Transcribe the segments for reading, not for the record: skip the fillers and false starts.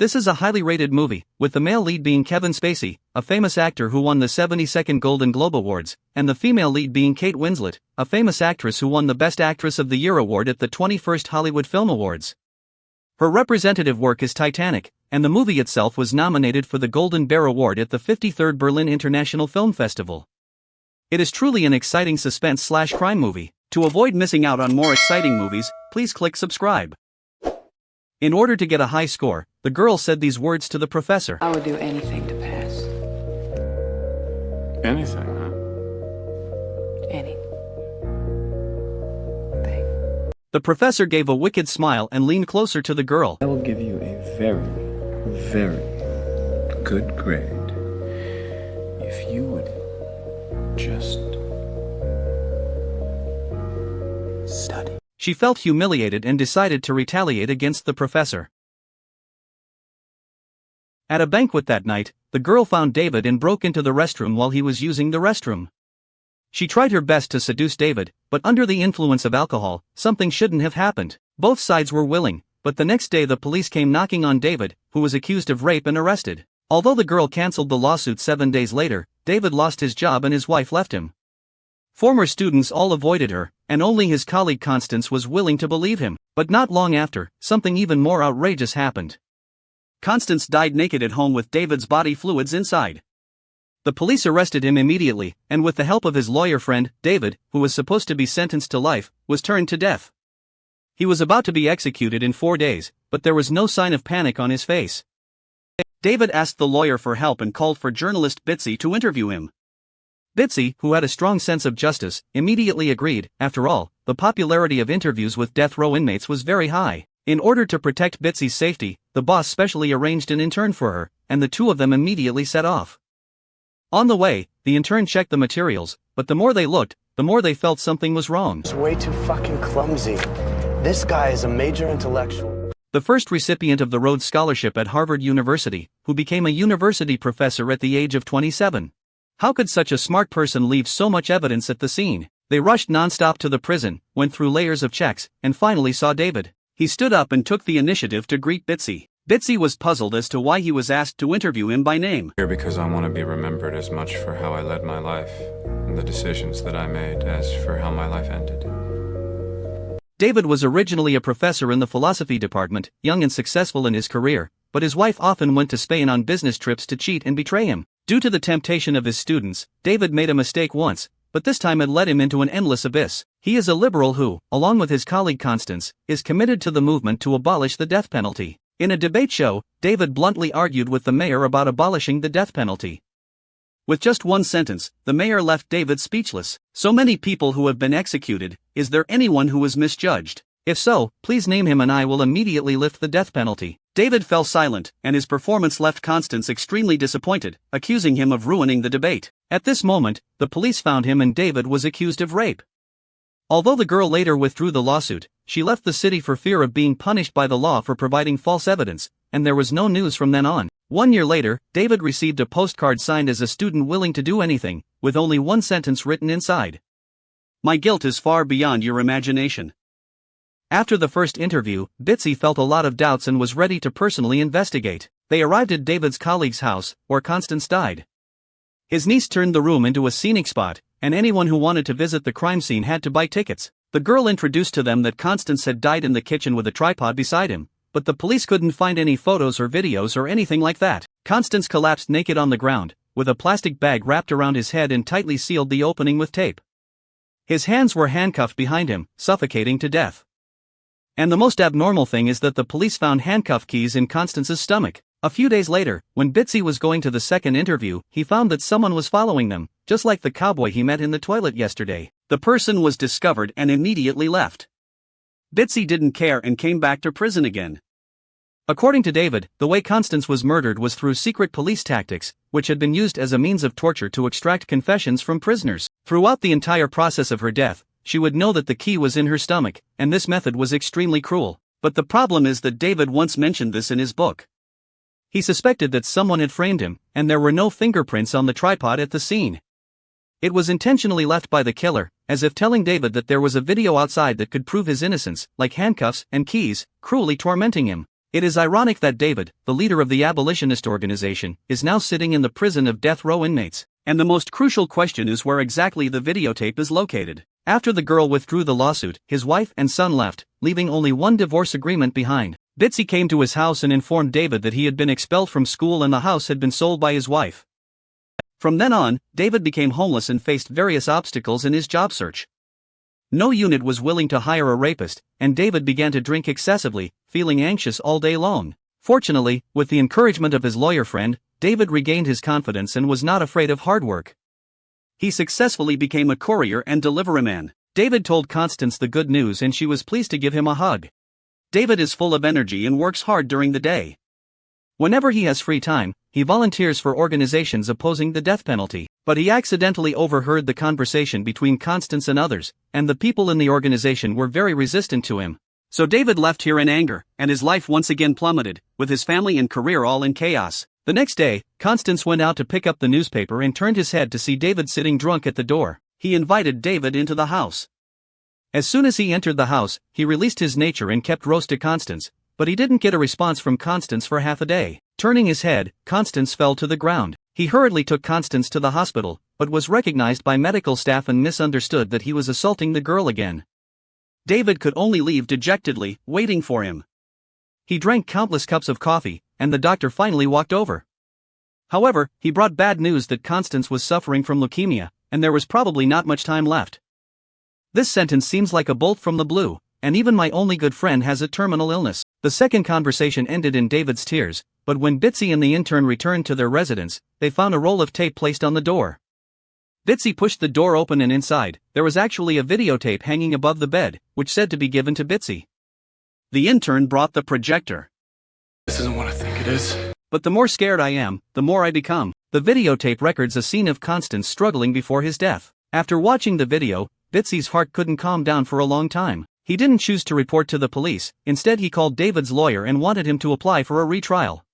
This is a highly rated movie, with the male lead being Kevin Spacey, a famous actor who won the 72nd Golden Globe Awards, and the female lead being Kate Winslet, a famous actress who won the Best Actress of the Year award at the 21st Hollywood Film Awards. Her representative work is Titanic, and the movie itself was nominated for the Golden Bear Award at the 53rd Berlin International Film Festival. It is truly an exciting suspense/crime movie. To avoid missing out on more exciting movies, please click subscribe. In order to get a high score, the girl said these words to the professor. I would do anything to pass. Anything, huh? Anything. The professor gave a wicked smile and leaned closer to the girl. I will give you a very, very good grade if you would just study. She felt humiliated and decided to retaliate against the professor. At a banquet that night, the girl found David and broke into the restroom while he was using the restroom. She tried her best to seduce David, but under the influence of alcohol, something shouldn't have happened. Both sides were willing, but the next day the police came knocking on David, who was accused of rape and arrested. Although the girl cancelled the lawsuit 7 days later, David lost his job and his wife left him. Former students all avoided her, and only his colleague Constance was willing to believe him. But not long after, something even more outrageous happened. Constance died naked at home with David's body fluids inside. The police arrested him immediately, and with the help of his lawyer friend, David, who was supposed to be sentenced to life, was turned to death. He was about to be executed in 4 days, but there was no sign of panic on his face. David asked the lawyer for help and called for journalist Spacey to interview him. Spacey, who had a strong sense of justice, immediately agreed. After all, the popularity of interviews with death row inmates was very high. In order to protect Spacey's safety, the boss specially arranged an intern for her, and the two of them immediately set off. On the way, the intern checked the materials, but the more they looked, the more they felt something was wrong. It's way too fucking clumsy. This guy is a major intellectual. The first recipient of the Rhodes Scholarship at Harvard University, who became a university professor at the age of 27. How could such a smart person leave so much evidence at the scene? They rushed non-stop to the prison, went through layers of checks, and finally saw David. He stood up and took the initiative to greet Spacey. Spacey was puzzled as to why he was asked to interview him by name. Here because I want to be remembered as much for how I led my life and the decisions that I made as for how my life ended. David was originally a professor in the philosophy department, young and successful in his career, but his wife often went to Spain on business trips to cheat and betray him. Due to the temptation of his students, David made a mistake once, but this time it led him into an endless abyss. He is a liberal who, along with his colleague Constance, is committed to the movement to abolish the death penalty. In a debate show, David bluntly argued with the mayor about abolishing the death penalty. With just one sentence, the mayor left David speechless. So many people who have been executed, is there anyone who was misjudged? If so, please name him and I will immediately lift the death penalty. David fell silent, and his performance left Constance extremely disappointed, accusing him of ruining the debate. At this moment, the police found him and David was accused of rape. Although the girl later withdrew the lawsuit, she left the city for fear of being punished by the law for providing false evidence, and there was no news from then on. 1 year later, David received a postcard signed as a student willing to do anything, with only one sentence written inside. My guilt is far beyond your imagination. After the first interview, Spacey felt a lot of doubts and was ready to personally investigate. They arrived at David's colleague's house, where Constance died. His niece turned the room into a scenic spot, and anyone who wanted to visit the crime scene had to buy tickets. The girl introduced to them that Constance had died in the kitchen with a tripod beside him, but the police couldn't find any photos or videos or anything like that. Constance collapsed naked on the ground, with a plastic bag wrapped around his head and tightly sealed the opening with tape. His hands were handcuffed behind him, suffocating to death. And the most abnormal thing is that the police found handcuff keys in Constance's stomach. A few days later, when Spacey was going to the second interview, he found that someone was following them, just like the cowboy he met in the toilet yesterday. The person was discovered and immediately left. Spacey didn't care and came back to prison again. According to David, the way Constance was murdered was through secret police tactics, which had been used as a means of torture to extract confessions from prisoners. Throughout the entire process of her death, she would know that the key was in her stomach, and this method was extremely cruel. But the problem is that David once mentioned this in his book. He suspected that someone had framed him, and there were no fingerprints on the tripod at the scene. It was intentionally left by the killer, as if telling David that there was a video outside that could prove his innocence, like handcuffs and keys, cruelly tormenting him. It is ironic that David, the leader of the abolitionist organization, is now sitting in the prison of death row inmates. And the most crucial question is where exactly the videotape is located. After the girl withdrew the lawsuit, his wife and son left, leaving only one divorce agreement behind. Bitsy came to his house and informed David that he had been expelled from school and the house had been sold by his wife. From then on, David became homeless and faced various obstacles in his job search. No unit was willing to hire a rapist, and David began to drink excessively, feeling anxious all day long. Fortunately, with the encouragement of his lawyer friend, David regained his confidence and was not afraid of hard work. He successfully became a courier and deliveryman. David told Constance the good news and she was pleased to give him a hug. David is full of energy and works hard during the day. Whenever he has free time, he volunteers for organizations opposing the death penalty. But he accidentally overheard the conversation between Constance and others, and the people in the organization were very resistant to him. So David left here in anger, and his life once again plummeted, with his family and career all in chaos. The next day, Constance went out to pick up the newspaper and turned his head to see David sitting drunk at the door. He invited David into the house. As soon as he entered the house, he released his nature and kept roast to Constance, but he didn't get a response from Constance for half a day. Turning his head, Constance fell to the ground. He hurriedly took Constance to the hospital, but was recognized by medical staff and misunderstood that he was assaulting the girl again. David could only leave dejectedly, waiting for him. He drank countless cups of coffee, and the doctor finally walked over. However, he brought bad news that Constance was suffering from leukemia, and there was probably not much time left. This sentence seems like a bolt from the blue, and even my only good friend has a terminal illness. The second conversation ended in David's tears, but when Bitsy and the intern returned to their residence, they found a roll of tape placed on the door. Bitsy pushed the door open and inside, there was actually a videotape hanging above the bed, which said to be given to Bitsy. The intern brought the projector. This isn't what I think it is. But the more scared I am, the more I become. The videotape records a scene of Constance struggling before his death. After watching the video, Bitsy's heart couldn't calm down for a long time. He didn't choose to report to the police, instead he called David's lawyer and wanted him to apply for a retrial.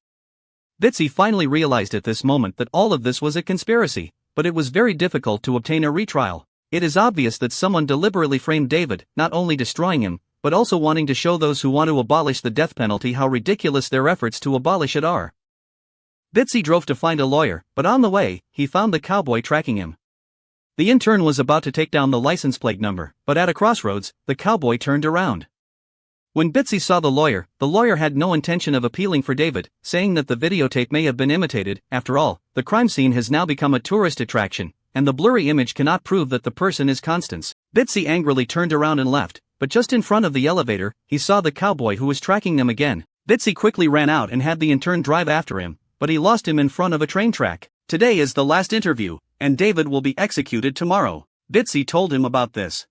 Bitsy finally realized at this moment that all of this was a conspiracy, but it was very difficult to obtain a retrial. It is obvious that someone deliberately framed David, not only destroying him, but also wanting to show those who want to abolish the death penalty how ridiculous their efforts to abolish it are. Bitsy drove to find a lawyer, but on the way, he found the cowboy tracking him. The intern was about to take down the license plate number, but at a crossroads, the cowboy turned around. When Bitsy saw the lawyer had no intention of appealing for David, saying that the videotape may have been imitated. After all, the crime scene has now become a tourist attraction, and the blurry image cannot prove that the person is Constance. Bitsy angrily turned around and left, but just in front of the elevator, he saw the cowboy who was tracking them again. Bitsy quickly ran out and had the intern drive after him, but he lost him in front of a train track. Today is the last interview, and David will be executed tomorrow. Bitsy told him about this.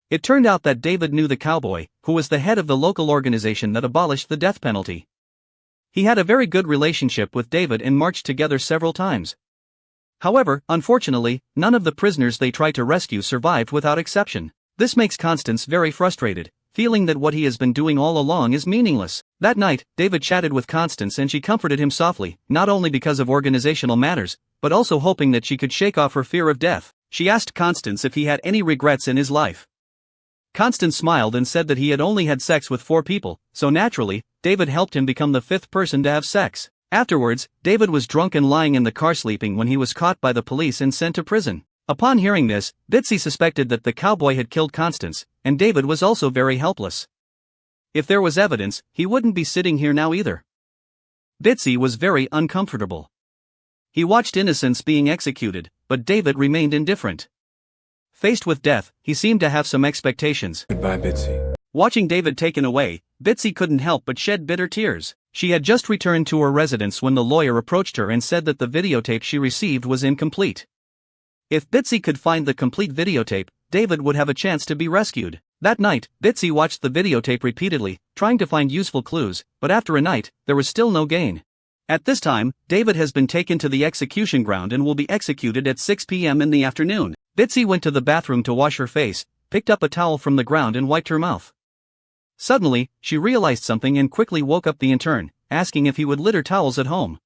It turned out that David knew the cowboy, who was the head of the local organization that abolished the death penalty. He had a very good relationship with David and marched together several times. However, unfortunately, none of the prisoners they tried to rescue survived without exception. This makes Constance very frustrated, feeling that what he has been doing all along is meaningless. That night, David chatted with Constance and she comforted him softly, not only because of organizational matters, but also hoping that she could shake off her fear of death. She asked Constance if he had any regrets in his life. Constance smiled and said that he had only had sex with 4 people, so naturally, David helped him become the 5th person to have sex. Afterwards, David was drunk and lying in the car sleeping when he was caught by the police and sent to prison. Upon hearing this, Bitsy suspected that the cowboy had killed Constance, and David was also very helpless. If there was evidence, he wouldn't be sitting here now either. Bitsy was very uncomfortable. He watched innocents being executed, but David remained indifferent. Faced with death, he seemed to have some expectations. Goodbye, Bitsy. Watching David taken away, Bitsy couldn't help but shed bitter tears. She had just returned to her residence when the lawyer approached her and said that the videotape she received was incomplete. If Bitsy could find the complete videotape, David would have a chance to be rescued. That night, Bitsy watched the videotape repeatedly, trying to find useful clues, but after a night, there was still no gain. At this time, David has been taken to the execution ground and will be executed at 6 p.m. in the afternoon. Bitsy went to the bathroom to wash her face, picked up a towel from the ground and wiped her mouth. Suddenly, she realized something and quickly woke up the intern, asking if he would litter towels at home.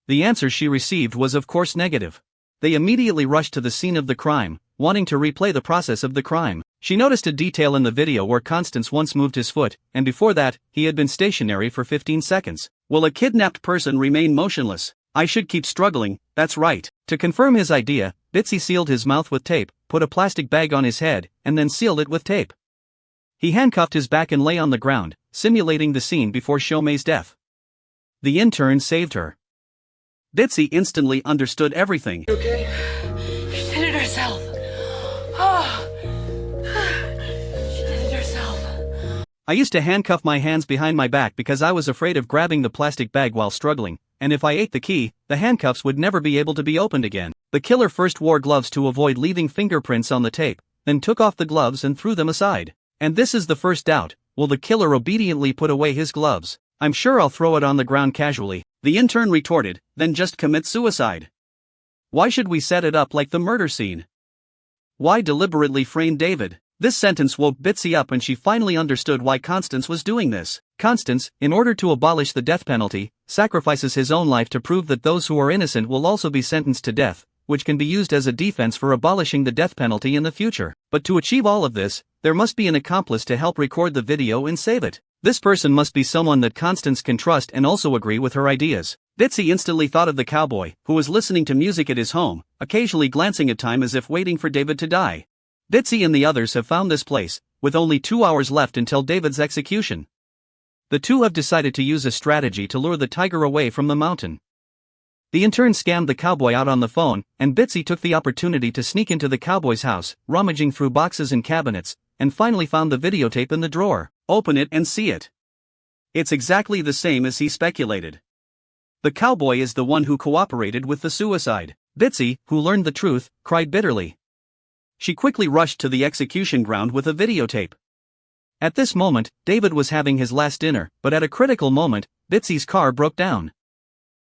The answer she received was of course negative. They immediately rushed to the scene of the crime, wanting to replay the process of the crime. She noticed a detail in the video where Constance once moved his foot, and before that, he had been stationary for 15 seconds. Will a kidnapped person remain motionless? I should keep struggling, that's right. To confirm his idea, Bitsy sealed his mouth with tape, put a plastic bag on his head, and then sealed it with tape. He handcuffed his back and lay on the ground, simulating the scene before Shomei's death. The intern saved her. Bitsy instantly understood everything. Okay? She did it herself. Oh. She did it herself. I used to handcuff my hands behind my back because I was afraid of grabbing the plastic bag while struggling, and if I ate the key, the handcuffs would never be able to be opened again. The killer first wore gloves to avoid leaving fingerprints on the tape, then took off the gloves and threw them aside. And this is the first doubt: will the killer obediently put away his gloves? I'm sure I'll throw it on the ground casually, the intern retorted, then just commit suicide. Why should we set it up like the murder scene? Why deliberately frame David? This sentence woke Bitsy up and she finally understood why Constance was doing this. Constance, in order to abolish the death penalty, sacrifices his own life to prove that those who are innocent will also be sentenced to death, which can be used as a defense for abolishing the death penalty in the future. But to achieve all of this, there must be an accomplice to help record the video and save it. This person must be someone that Constance can trust and also agree with her ideas. Bitsy instantly thought of the cowboy, who was listening to music at his home, occasionally glancing at time as if waiting for David to die. Bitsy and the others have found this place, with only 2 hours left until David's execution. The two have decided to use a strategy to lure the tiger away from the mountain. The intern scammed the cowboy out on the phone, and Bitsy took the opportunity to sneak into the cowboy's house, rummaging through boxes and cabinets, and finally found the videotape in the drawer. Open it and see it. It's exactly the same as he speculated. The cowboy is the one who cooperated with the suicide. Bitsy, who learned the truth, cried bitterly. She quickly rushed to the execution ground with a videotape. At this moment, David was having his last dinner, but at a critical moment, Bitsy's car broke down.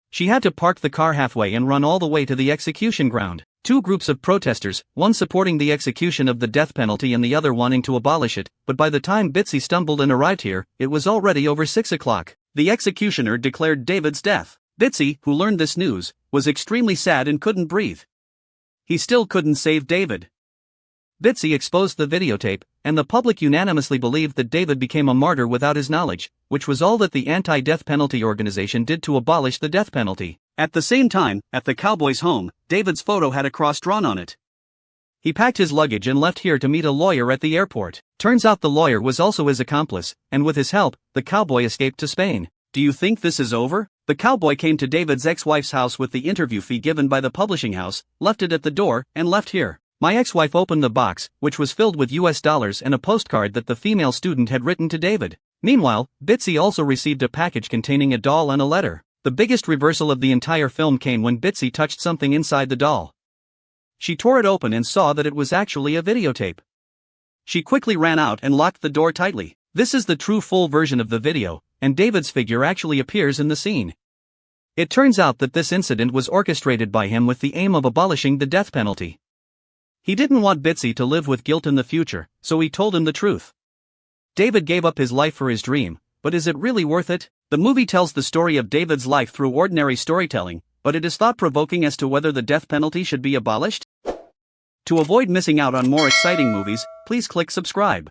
She had to park the car halfway and run all the way to the execution ground. Two groups of protesters, one supporting the execution of the death penalty and the other wanting to abolish it, but by the time Bitsy stumbled and arrived here, it was already over 6 o'clock. The executioner declared David's death. Bitsy, who learned this news, was extremely sad and couldn't breathe. He still couldn't save David. Bitsy exposed the videotape, and the public unanimously believed that David became a martyr without his knowledge, which was all that the anti-death penalty organization did to abolish the death penalty. At the same time, at the cowboy's home, David's photo had a cross drawn on it. He packed his luggage and left here to meet a lawyer at the airport. Turns out the lawyer was also his accomplice, and with his help, the cowboy escaped to Spain. Do you think this is over? The cowboy came to David's ex-wife's house with the interview fee given by the publishing house, left it at the door, and left here. My ex-wife opened the box, which was filled with US dollars and a postcard that the female student had written to David. Meanwhile, Bitsy also received a package containing a doll and a letter. The biggest reversal of the entire film came when Bitsy touched something inside the doll. She tore it open and saw that it was actually a videotape. She quickly ran out and locked the door tightly. This is the true full version of the video, and David's figure actually appears in the scene. It turns out that this incident was orchestrated by him with the aim of abolishing the death penalty. He didn't want Bitsy to live with guilt in the future, so he told him the truth. David gave up his life for his dream, but is it really worth it? The movie tells the story of David's life through ordinary storytelling, but it is thought-provoking as to whether the death penalty should be abolished. To avoid missing out on more exciting movies, please click subscribe.